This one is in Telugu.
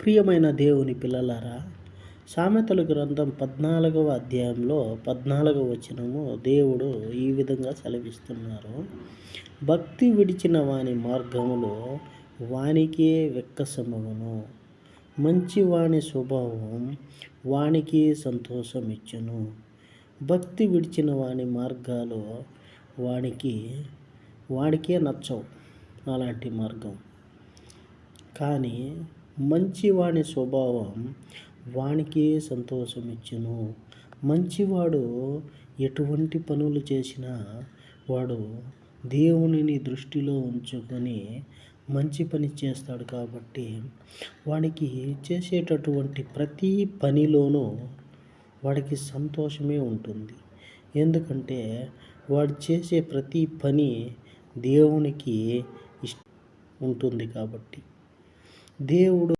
ప్రియమైన దేవుని పిల్లలారా, సామెతల గ్రంథం 14వ అధ్యాయంలో 14వ వచనము దేవుడు ఈ విధంగా సెలవిస్తున్నారు. భక్తి విడిచిన వాని మార్గములో వానికే వెక్కసమగును, మంచి వాని స్వభావం వానికి సంతోషమిచ్చును. భక్తి విడిచిన వాని మార్గాలు వాడికే నచ్చవు, అలాంటి మార్గం. కానీ మంచివాని స్వభావం వానికి సంతోషమిచ్చును. మంచివాడు ఎటువంటి పనులు చేసినా వాడు దేవునిని దృష్టిలో ఉంచుకొని మంచి పని చేస్తాడు. కాబట్టి వాడికి చేసేటటువంటి ప్రతి పనిలోనూ వాడికి సంతోషమే ఉంటుంది. ఎందుకంటే వాడు చేసే ప్రతి పని దేవునికి ఉంటుంది కాబట్టి. దేవుడు